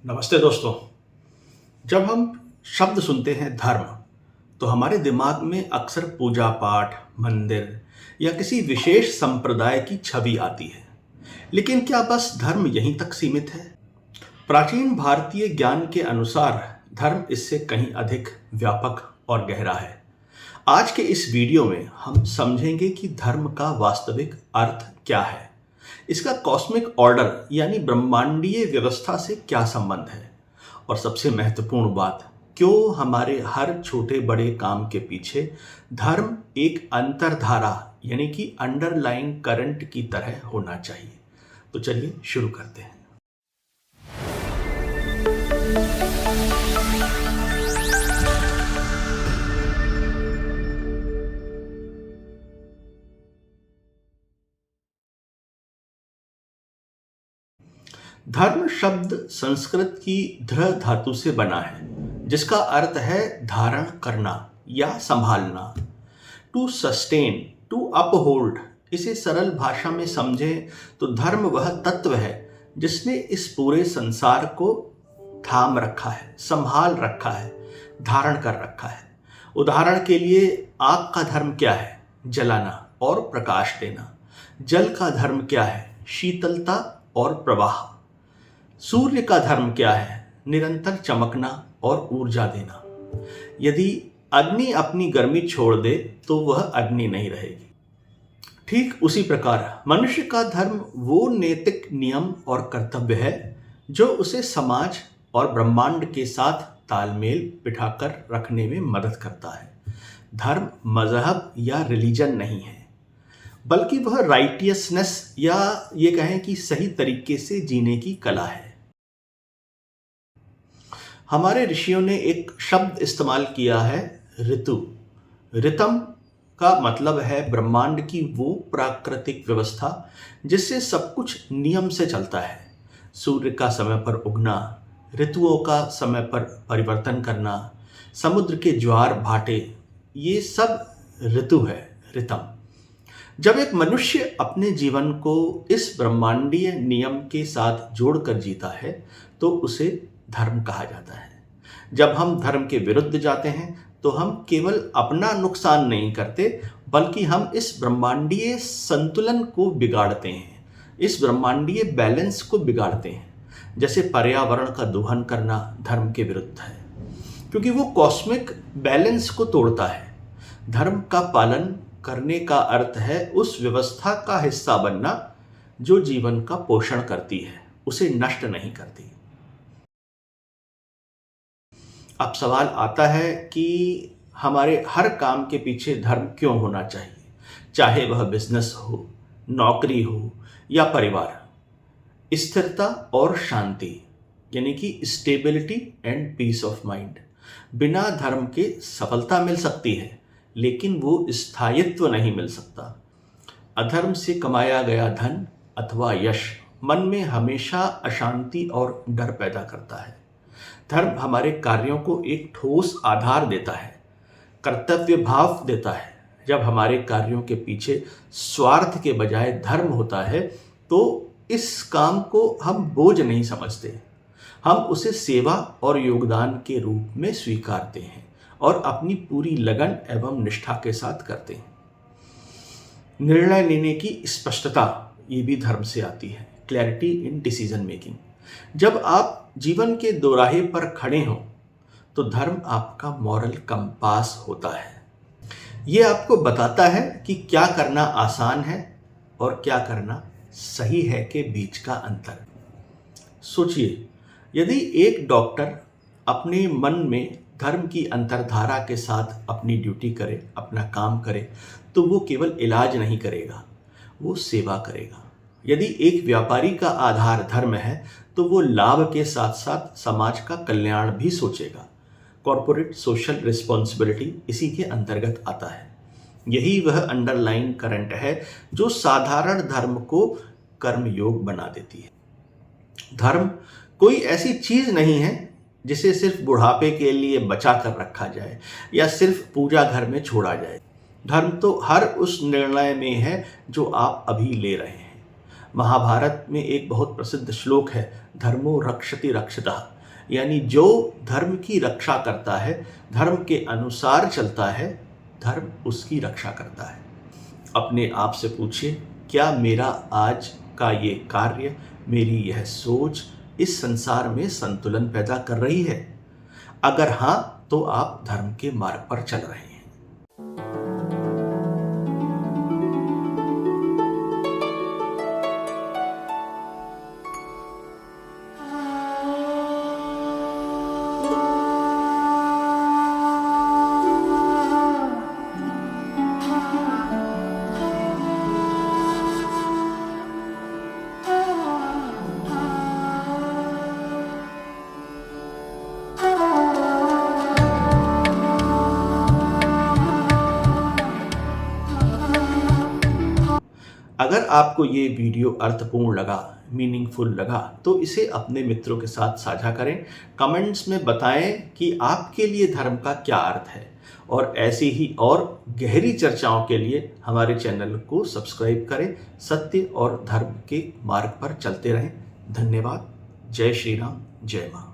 नमस्ते दोस्तों। जब हम शब्द सुनते हैं धर्म, तो हमारे दिमाग में अक्सर पूजा पाठ, मंदिर या किसी विशेष संप्रदाय की छवि आती है। लेकिन क्या बस धर्म यहीं तक सीमित है? प्राचीन भारतीय ज्ञान के अनुसार धर्म इससे कहीं अधिक व्यापक और गहरा है। आज के इस वीडियो में हम समझेंगे कि धर्म का वास्तविक अर्थ क्या है, इसका कॉस्मिक ऑर्डर यानी ब्रह्मांडीय व्यवस्था से क्या संबंध है, और सबसे महत्वपूर्ण बात, क्यों हमारे हर छोटे बड़े काम के पीछे धर्म एक अंतर्धारा यानी कि अंडरलाइंग करंट की तरह होना चाहिए। तो चलिए शुरू करते हैं। धर्म शब्द संस्कृत की ध्र धातु से बना है, जिसका अर्थ है धारण करना या संभालना। To sustain, to uphold. इसे सरल भाषा में समझें तो धर्म वह तत्व है जिसने इस पूरे संसार को थाम रखा है, संभाल रखा है, धारण कर रखा है। उदाहरण के लिए आग का धर्म क्या है? जलाना और प्रकाश देना। जल का धर्म क्या है? शीतलता और प्रवाह। सूर्य का धर्म क्या है? निरंतर चमकना और ऊर्जा देना। यदि अग्नि अपनी गर्मी छोड़ दे तो वह अग्नि नहीं रहेगी। ठीक उसी प्रकार मनुष्य का धर्म वो नैतिक नियम और कर्तव्य है जो उसे समाज और ब्रह्मांड के साथ तालमेल बिठाकर रखने में मदद करता है। धर्म मजहब या रिलीजन नहीं है, बल्कि वह राइटियसनेस या ये कहें कि सही तरीके से जीने की कला है। हमारे ऋषियों ने एक शब्द इस्तेमाल किया है, ऋतु। ऋतम का मतलब है ब्रह्मांड की वो प्राकृतिक व्यवस्था जिससे सब कुछ नियम से चलता है। सूर्य का समय पर उगना, ऋतुओं का समय पर परिवर्तन करना, समुद्र के ज्वार भाटे, ये सब ऋतु है, ऋतम। जब एक मनुष्य अपने जीवन को इस ब्रह्मांडीय नियम के साथ जोड़कर जीता है तो उसे धर्म कहा जाता है। जब हम धर्म के विरुद्ध जाते हैं तो हम केवल अपना नुकसान नहीं करते, बल्कि हम इस ब्रह्मांडीय संतुलन को बिगाड़ते हैं, इस ब्रह्मांडीय बैलेंस को बिगाड़ते हैं। जैसे पर्यावरण का दोहन करना धर्म के विरुद्ध है, क्योंकि वो कॉस्मिक बैलेंस को तोड़ता है। धर्म का पालन करने का अर्थ है उस व्यवस्था का हिस्सा बनना जो जीवन का पोषण करती है, उसे नष्ट नहीं करती। अब सवाल आता है कि हमारे हर काम के पीछे धर्म क्यों होना चाहिए, चाहे वह बिजनेस हो, नौकरी हो या परिवार। स्थिरता और शांति यानी कि stability and peace of mind. बिना धर्म के सफलता मिल सकती है, लेकिन वो स्थायित्व नहीं मिल सकता। अधर्म से कमाया गया धन अथवा यश मन में हमेशा अशांति और डर पैदा करता है। धर्म हमारे कार्यों को एक ठोस आधार देता है, कर्तव्य भाव देता है। जब हमारे कार्यों के पीछे स्वार्थ के बजाय धर्म होता है तो इस काम को हम बोझ नहीं समझते, हम उसे सेवा और योगदान के रूप में स्वीकारते हैं और अपनी पूरी लगन एवं निष्ठा के साथ करते हैं। निर्णय लेने की स्पष्टता ये भी धर्म से आती है, क्लैरिटी इन डिसीजन मेकिंग। जब आप जीवन के दोराहे पर खड़े हों तो धर्म आपका मॉरल कंपास होता है। ये आपको बताता है कि क्या करना आसान है और क्या करना सही है के बीच का अंतर। सोचिए, यदि एक डॉक्टर अपने मन में धर्म की अंतर्धारा के साथ अपनी ड्यूटी करे, अपना काम करे, तो वो केवल इलाज नहीं करेगा, वो सेवा करेगा। यदि एक व्यापारी का आधार धर्म है तो वो लाभ के साथ साथ समाज का कल्याण भी सोचेगा। कॉर्पोरेट सोशल रिस्पॉन्सिबिलिटी इसी के अंतर्गत आता है। यही वह अंडरलाइन करंट है जो साधारण धर्म को कर्मयोग बना देती है। धर्म कोई ऐसी चीज नहीं है जिसे सिर्फ बुढ़ापे के लिए बचा कर रखा जाए या सिर्फ पूजा घर में छोड़ा जाए। धर्म तो हर उस निर्णय में है जो आप अभी ले रहे हैं। महाभारत में एक बहुत प्रसिद्ध श्लोक है, धर्मो रक्षति रक्षितः, यानी जो धर्म की रक्षा करता है, धर्म के अनुसार चलता है, धर्म उसकी रक्षा करता है। अपने आप से पूछिए, क्या मेरा आज का ये कार्य, मेरी यह सोच इस संसार में संतुलन पैदा कर रही है? अगर हाँ, तो आप धर्म के मार्ग पर चल रहे हैं। अगर आपको ये वीडियो अर्थपूर्ण लगा, मीनिंगफुल लगा, तो इसे अपने मित्रों के साथ साझा करें। कमेंट्स में बताएं कि आपके लिए धर्म का क्या अर्थ है, और ऐसी ही और गहरी चर्चाओं के लिए हमारे चैनल को सब्सक्राइब करें। सत्य और धर्म के मार्ग पर चलते रहें। धन्यवाद। जय श्री राम, जय मां।